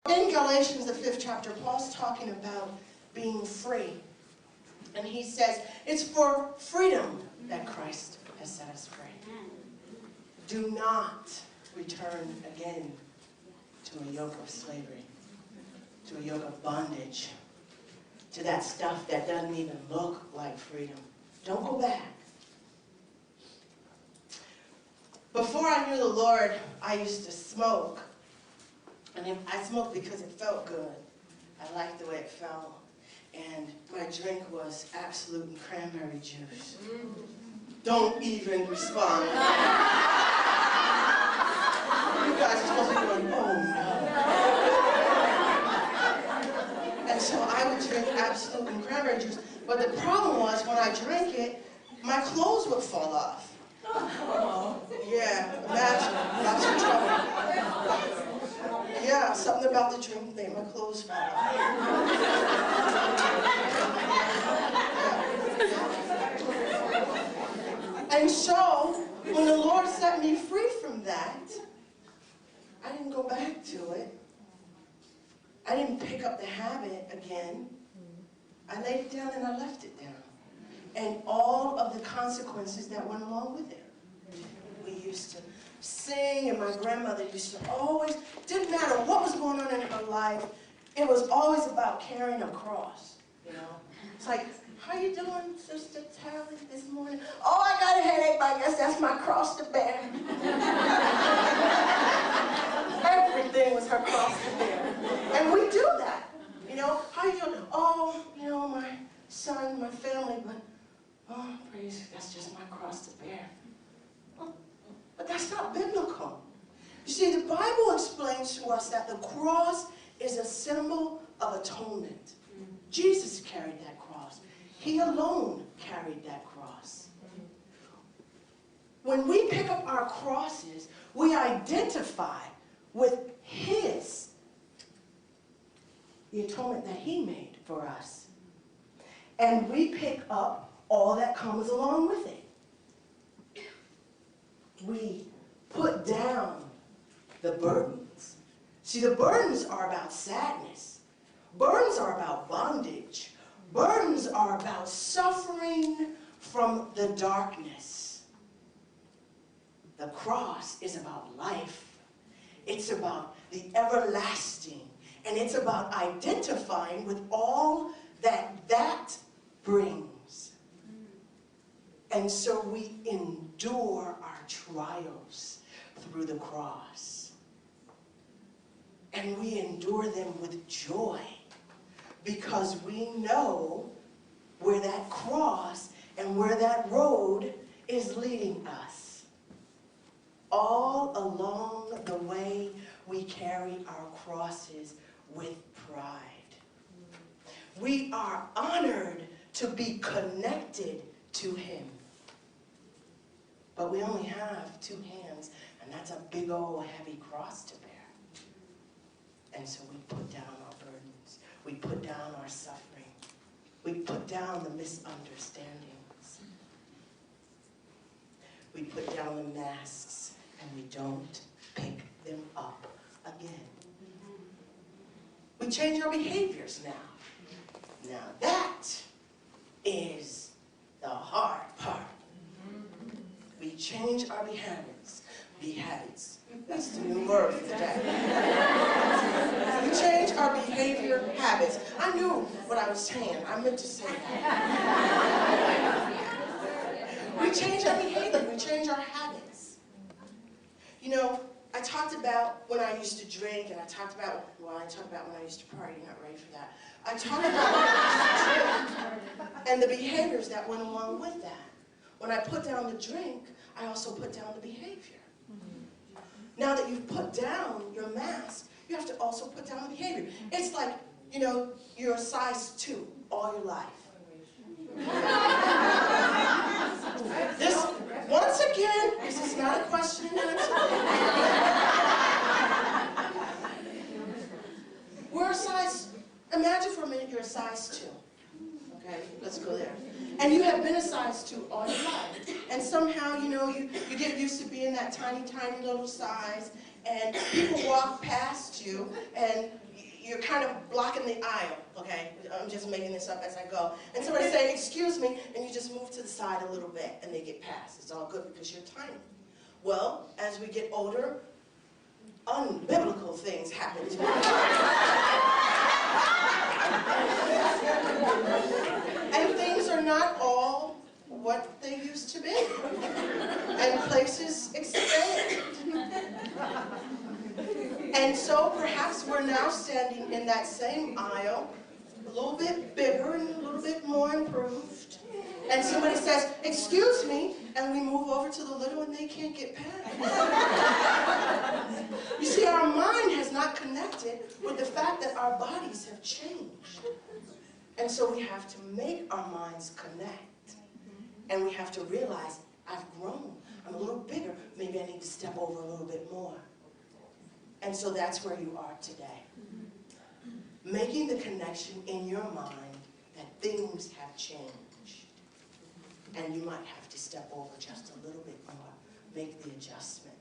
In Galatians, the 5th chapter, Paul's talking about being free. And he says, it's for freedom that Christ has set us free. Do not return again to a yoke of slavery, to a yoke of bondage, to that stuff that doesn't even look like freedom. Don't go back. Before I knew the Lord, I used to smoke. And I smoked because it felt good. I liked the way it felt. And my drink was Absolute and cranberry juice. Don't even respond. You guys are supposed to be going, oh no. And so I would drink Absolute and cranberry juice. But the problem was, when I drank it, my clothes would fall off. Yeah, imagine. Lots of trouble. Yeah, something about the drink made my clothes fall off. And so, when the Lord set me free from that, I didn't go back to it. I didn't pick up the habit again. I laid it down and I left it down. And all of the consequences that went along with it. We used to sing, and my grandmother used to always, didn't matter what was going on in her life, it was always about carrying a cross, you know. It's like, how you doing, Sister Tally, this morning? Oh, I got a headache, but I guess that's my cross to bear. Everything was her cross to bear. And we do that, you know. How you doing? Oh, you know, my son, my family, but, oh, praise, that's just my cross to bear. But that's not biblical. You see, the Bible explains to us that the cross is a symbol of atonement. Jesus carried that cross. He alone carried that cross. When we pick up our crosses, we identify with the atonement that he made for us. And we pick up all that comes along with it. We put down the burdens. See, the burdens are about sadness. Burdens are about bondage. Burdens are about suffering from the darkness. The cross is about life. It's about the everlasting. And it's about identifying with all that brings. And so we endure our trials through the cross. And we endure them with joy because we know where that cross and where that road is leading us. All along the way, we carry our crosses with pride. We are honored to be connected to him. But we only have two hands, and that's a big old heavy cross to bear. And so we put down our burdens. We put down our suffering. We put down the misunderstandings. We put down the masks, and we don't pick them up again. We change our behaviors now. Now that is the hard part. We change our habits. Habits. That's the new word for today. We change our behavior habits. I knew what I was saying. I meant to say that. We change our behavior. We change our habits. You know, I talked about when I used to drink, and I talked about when I used to party. You're not ready for that. I talked about when I used to drink and the behaviors that went along with that. When I put down the drink, I also put down the behavior. Now that you've put down your mask, you have to also put down the behavior. It's like, you know, you're a size 2 all your life. This, once again, this is not a question and answer. We're a size, imagine for a minute you're a size 2. Okay, let's go there. And you have been a size 2 all your life. And somehow, you know, you get used to being that tiny, tiny little size, and people walk past you, and kind of blocking the aisle, okay? I'm just making this up as I go. And somebody say, excuse me, and you just move to the side a little bit, and they get past. It's all good because you're tiny. Well, as we get older, unbiblical things happen to us. And things are not all what they used to be. And places expand. And so perhaps we're now standing in that same aisle, a little bit bigger and a little bit more improved. And somebody says, excuse me, and we move over to the little and they can't get past. You see, our mind has not connected with the fact that our bodies have changed. And so we have to make our minds connect. And we have to realize, I've grown. I'm a little bigger. Maybe I need to step over a little bit more. And so that's where you are today. Making the connection in your mind that things have changed. And you might have to step over just a little bit more. Make the adjustment.